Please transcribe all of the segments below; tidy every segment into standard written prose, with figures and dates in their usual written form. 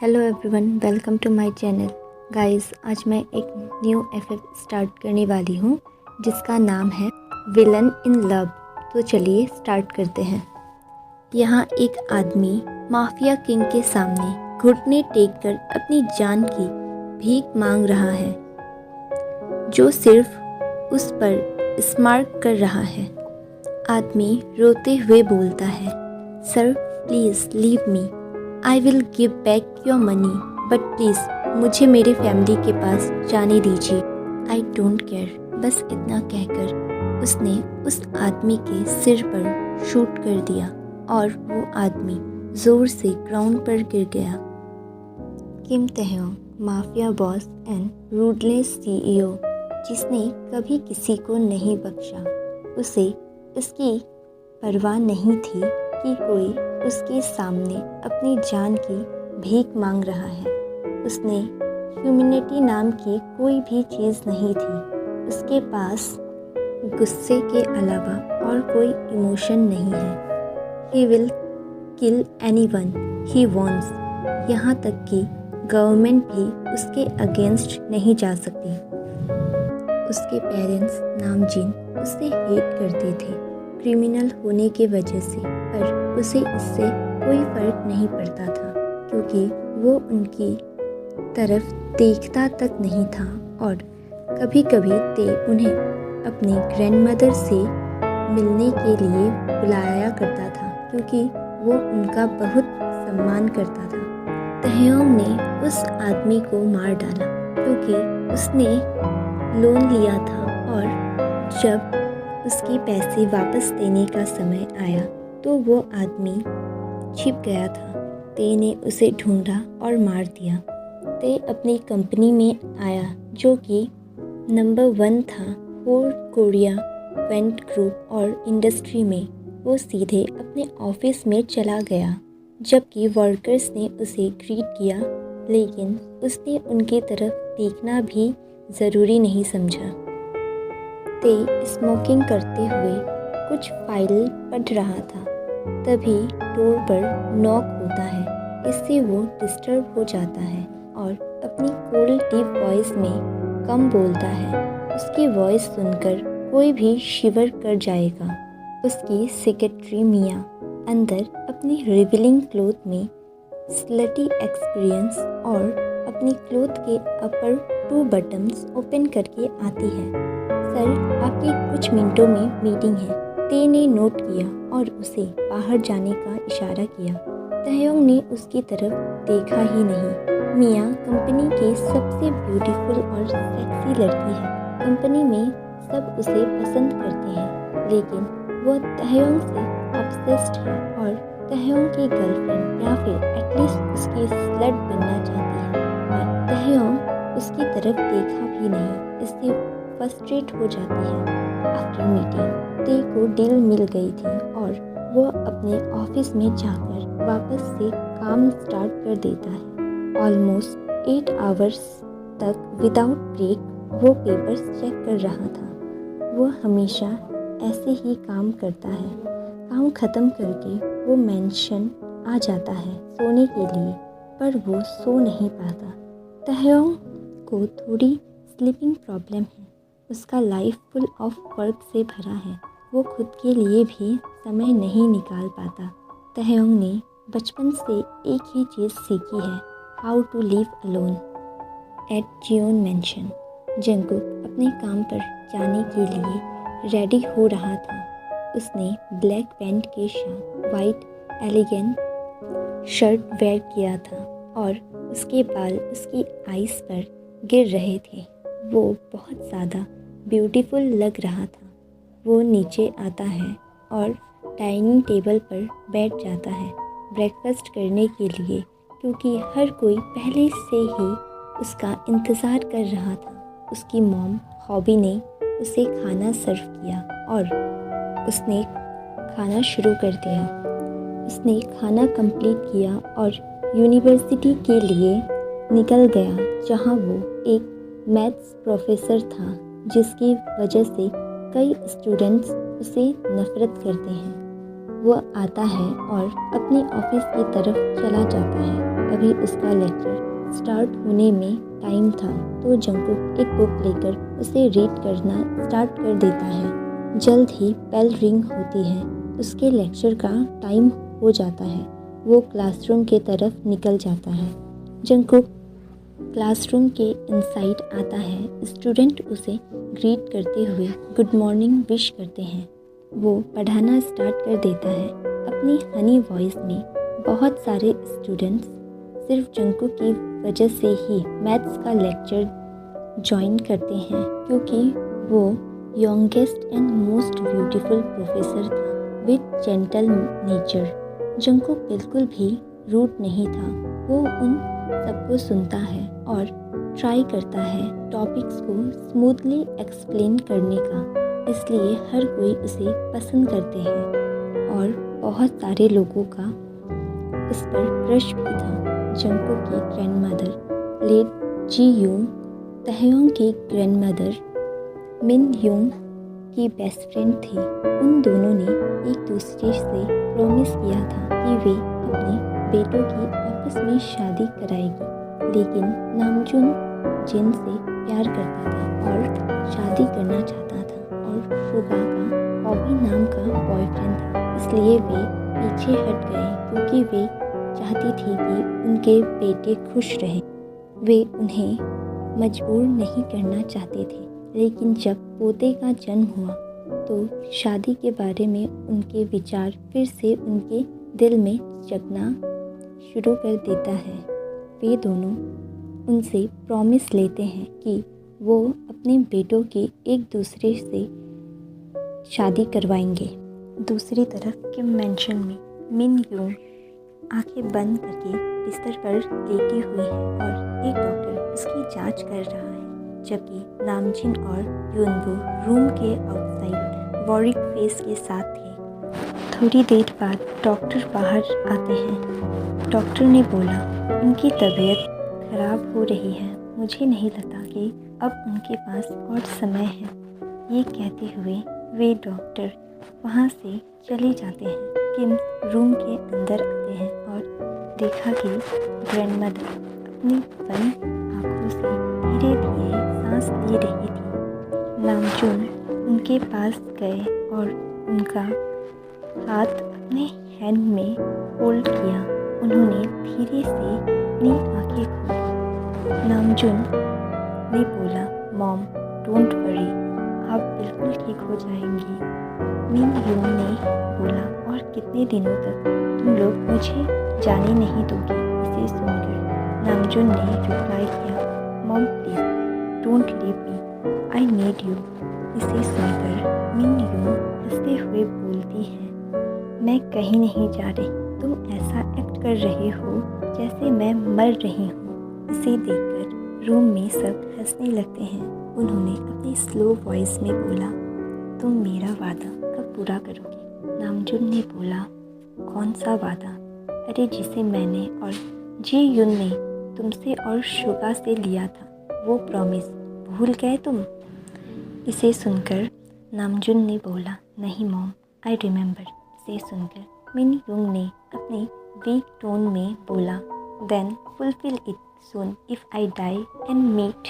Hello everyone, welcome to my channel. Guys, आज मैं एक न्यू एफएफ स्टार्ट करने वाली हूँ जिसका नाम है विलन इन लव। तो चलिए स्टार्ट करते हैं। यहाँ एक आदमी माफिया किंग के सामने घुटने टेक कर अपनी जान की भीख मांग रहा है, जो सिर्फ उस पर स्मार्ट कर रहा है। आदमी रोते हुए बोलता है, sir please leave me, I will give back your money, but please मुझे मेरे फैमिली के पास जाने दीजिए। I don't care. बस इतना कहकर उसने उस आदमी के सिर पर शूट कर दिया और वो आदमी ज़ोर से ग्राउंड पर गिर गया। किम तहयोंग, माफिया बॉस एंड रूडलेस सीईओ, जिसने कभी किसी को नहीं बख्शा, उसे उसकी परवाह नहीं थी कि कोई उसके सामने अपनी जान की भीख मांग रहा है। उसने ह्यूमैनिटी नाम की कोई भी चीज़ नहीं थी। उसके पास गुस्से के अलावा और कोई इमोशन नहीं है। He will kill anyone he wants. यहाँ तक कि गवर्नमेंट भी उसके अगेंस्ट नहीं जा सकती। उसके पेरेंट्स नामजीन उसे हेट करते थे क्रिमिनल होने की वजह से, पर उसे इससे कोई फ़र्क नहीं पड़ता था क्योंकि वो उनकी तरफ देखता तक नहीं था। और कभी कभी ते उन्हें अपनी ग्रैंडमदर से मिलने के लिए बुलाया करता था क्योंकि वो उनका बहुत सम्मान करता था। तहयोंग ने उस आदमी को मार डाला क्योंकि उसने लोन लिया था और जब उसके पैसे वापस देने का समय आया तो वो आदमी छिप गया था। ते ने उसे ढूंढा और मार दिया। ते अपनी कंपनी में आया जो कि नंबर 1 था होल कोरिया वेंट ग्रुप और इंडस्ट्री में। वो सीधे अपने ऑफिस में चला गया जबकि वर्कर्स ने उसे ग्रीट किया, लेकिन उसने उनकी तरफ देखना भी ज़रूरी नहीं समझा। ते स्मोकिंग करते हुए कुछ फाइल पढ़ रहा था। तभी डोर पर नॉक होता है। इससे वो डिस्टर्ब हो जाता है और अपनी कोल्ड डीप वॉइस में कम बोलता है। उसकी वॉइस सुनकर कोई भी शिवर कर जाएगा। उसकी सेक्रेटरी मिया अंदर अपनी रिवीलिंग क्लोथ में स्लटी एक्सपीरियंस और अपनी क्लोथ के अपर 2 बटन्स ओपन करके आती है। सर, आपकी कुछ मिनटों में मीटिंग है। ते ने नोट किया और उसे बाहर जाने का इशारा किया। तहयोंग ने उसकी तरफ देखा ही नहीं। मिया कंपनी की सबसे ब्यूटीफुल और सेक्सी लड़की है। कंपनी में सब उसे पसंद करते हैं, लेकिन वो तहयोंग से ऑब्सेस्ड है और तहयोंग की गर्लफ्रेंड या फिर एटलीस्ट उसकी स्लट बनना चाहती है। और तहयोंग उसकी तरफ देखा भी नहीं, इससे फ्रस्ट्रेट हो जाती है। आफ्टर मीटिंग ते को डील मिल गई थी और वो अपने ऑफिस में जाकर वापस से काम स्टार्ट कर देता है। ऑलमोस्ट 8 आवर्स तक विदाउट ब्रेक वो पेपर्स चेक कर रहा था। वो हमेशा ऐसे ही काम करता है। काम ख़त्म करके वो मेंशन आ जाता है सोने के लिए, पर वो सो नहीं पाता। तहयोंग को थोड़ी स्लीपिंग प्रॉब्लम है। उसका लाइफ फुल ऑफ वर्क से भरा है। वो खुद के लिए भी समय नहीं निकाल पाता। तहयोंग ने बचपन से एक ही चीज़ सीखी है, how to live alone. At Jeon mansion, Jungkook अपने काम पर जाने के लिए रेडी हो रहा था। उसने ब्लैक पैंट के साथ वाइट एलिगेंट शर्ट वेयर किया था और उसके बाल उसकी आइज़ पर गिर रहे थे। वो बहुत ज़्यादा ब्यूटीफुल लग रहा था। वो नीचे आता है और डाइनिंग टेबल पर बैठ जाता है ब्रेकफास्ट करने के लिए, क्योंकि हर कोई पहले से ही उसका इंतज़ार कर रहा था। उसकी मॉम हॉबी ने उसे खाना सर्व किया और उसने खाना शुरू कर दिया। उसने खाना कंप्लीट किया और यूनिवर्सिटी के लिए निकल गया, जहां वो एक मैथ्स प्रोफेसर था जिसकी वजह से कई स्टूडेंट्स उसे नफ़रत करते हैं। वो आता है और अपने ऑफिस की तरफ चला जाता है। अभी उसका लेक्चर स्टार्ट होने में टाइम था तो जंगकुक एक बुक लेकर उसे रीड करना स्टार्ट कर देता है। जल्द ही बेल रिंग होती है। उसके लेक्चर का टाइम हो जाता है। वो क्लासरूम के तरफ निकल जाता है। जंगकुक क्लासरूम के इनसाइड आता है। स्टूडेंट उसे ग्रीट करते हुए गुड मॉर्निंग विश करते हैं। वो पढ़ाना स्टार्ट कर देता है अपनी हनी वॉइस में। बहुत सारे स्टूडेंट्स सिर्फ जंगकुक की वजह से ही मैथ्स का लेक्चर ज्वाइन करते हैं क्योंकि वो youngest and most beautiful professor था विद जेंटल नेचर। जंगकुक बिल्कुल भी रूड नहीं था। वो उन सबको सुनता है और ट्राई करता है टॉपिक्स को स्मूथली एक्सप्लेन करने का, इसलिए हर कोई उसे पसंद करते हैं और बहुत सारे लोगों का इस पर क्रश भी था। जंगकुक की ग्रैंडमदर लेट जी यूंग तहयोंग की ग्रैंडमदर मिन यूंग की बेस्ट फ्रेंड थी। उन दोनों ने एक दूसरे से प्रॉमिस किया था कि वे अपने बेटों की आपस में शादी कराएगी, लेकिन नामजुन जिन से प्यार करता था और शादी करना चाहता था और शुगा का बॉबी नाम का बॉयफ्रेंड था, इसलिए वे पीछे हट गए क्योंकि वे चाहती थी कि उनके बेटे खुश रहें। वे उन्हें मजबूर नहीं करना चाहते थे, लेकिन जब पोते का जन्म हुआ तो शादी के बारे में उनके विचार फिर से उनके दिल में जगना शुरू कर देता है। वे दोनों उनसे प्रॉमिस लेते हैं कि वो अपने बेटों की एक दूसरे से शादी करवाएंगे। दूसरी तरफ किम मैंशन में मिन यूंग आंखें बंद करके बिस्तर पर लेटी हुई है और एक डॉक्टर उसकी जांच कर रहा है, जबकि नामजिन और यूनवो रूम के आउटसाइड वॉरिक फेस के साथ थे। थोड़ी देर बाद डॉक्टर बाहर आते हैं। डॉक्टर ने बोला, उनकी तबीयत खराब हो रही है। मुझे नहीं लगता कि अब उनके पास और समय है। ये कहते हुए वे डॉक्टर वहाँ से चले जाते हैं। किम रूम के अंदर आते हैं और देखा कि ग्रैंडमदर अपनी बंद आँखों से धीरे धीरे सांस ले रही थी। नामजुन उनके पास गए और उनका हाथ अपने हैंड में होल्ड किया। उन्होंने धीरे से अपनी आंखें खोली। नामजुन ने बोला, मॉम डोंट वरी, आप बिल्कुल ठीक हो जाएंगी। मिन यूंग ने बोला, और कितने दिनों तक तुम लोग मुझे जाने नहीं दोगे? इसे सुनकर नामजुन ने रिप्लाई किया, mom please don't leave me, I need you. इसे सुनकर मिन यूंग हंसते हुए बोलती है, मैं कहीं नहीं जा रही, तुम ऐसा एक्ट कर रहे हो जैसे मैं मर रही हूँ। इसे देखकर रूम में सब हंसने लगते हैं। उन्होंने अपनी स्लो वॉइस में बोला, तुम मेरा वादा कब पूरा करोगे? नामजुन ने बोला, कौन सा वादा? अरे जिसे मैंने और जी युन ने तुमसे और शुगा से लिया था, वो प्रॉमिस भूल गए तुम? इसे सुनकर नामजुन ने बोला, नहीं मॉम, आई रिमेंबर। इसे सुनकर मिन यूंग ने अपने वीक टोन में बोला, then fulfil it soon if I die and meet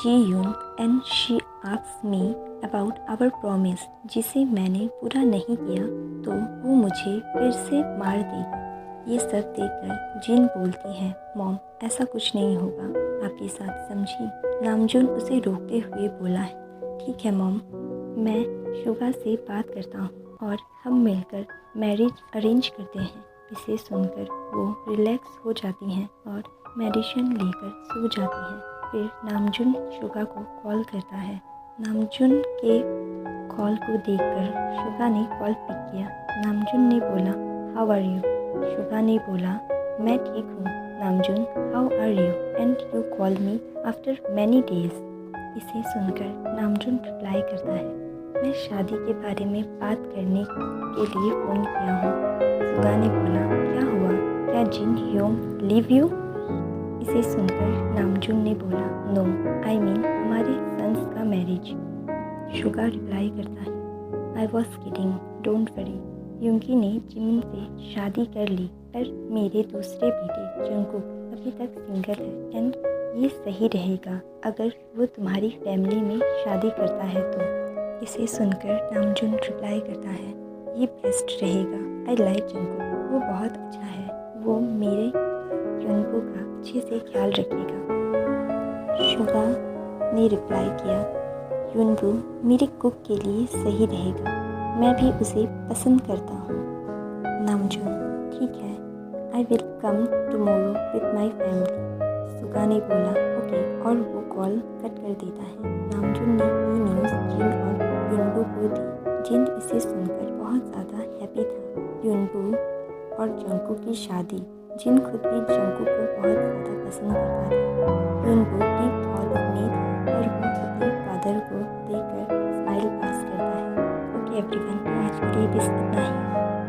Ji Young and she asks me about our promise. जिसे मैंने पूरा नहीं किया तो वो मुझे फिर से मार देगी। ये सब देखकर जिन बोलती है, मॉम ऐसा कुछ नहीं होगा आपके साथ, समझी? नामजुन उसे रोकते हुए बोला है, ठीक है मॉम, मैं शुगा से बात करता हूँ और हम मिलकर मैरिज अरेंज करते हैं। इसे सुनकर वो रिलैक्स हो जाती हैं और मेडिसिन लेकर सो जाती हैं। फिर नामजुन शुगा को कॉल करता है। नामजुन के कॉल को देखकर शुगा ने कॉल पिक किया। नामजुन ने बोला, हाउ आर यू? शुगा ने बोला, मैं ठीक हूँ Namjoon, how are you and you call me after many days. इसे सुनकर नामजुन रिप्लाई करता है, मैं शादी के बारे में बात करने के लिए फ़ोन किया हूँ। शुगा ने बोला, क्या हुआ? क्या जिन ह्योंग लीव यू? इसे सुनकर नामजुन ने बोला, नो आई मीन हमारे सन्स का मैरिज। शुगा रिप्लाई करता है, I was kidding, don't worry, Yoongi ने जिमिन से शादी कर ली। पर मेरे दूसरे बेटे जंगकुक अभी तक सिंगल है एंड ये सही रहेगा अगर वो तुम्हारी फैमिली में शादी करता है तो। इसे सुनकर नामजून रिप्लाई करता है, ये बेस्ट रहेगा। आई लाइक जंगकुक, वो बहुत अच्छा है, वो मेरे युनबू का अच्छे से ख्याल रखेगा। शुगा ने रिप्लाई किया, युनबू मेरे कुक के लिए सही रहेगा, मैं भी उसे पसंद करता हूँ। नामजून, ठीक है, I will come tomorrow with my family. Suga ने बोला ओके और वो कॉल कट कर देता है। नामजून ने ये न्यूज़ जिन और युनबू को दी। जिन इसे सुनकर बहुत ज़्यादा हैप्पी था। युनबू और जंगकुक की शादी, जिन खुद भी जंगकुक को बहुत ज़्यादा पसंद करता था। युनबू डीप थॉट में था और वो अपने फादर को देखकर स्माइल पास करता है। ओके एवरीवन, आज के लिए बस इतना ही।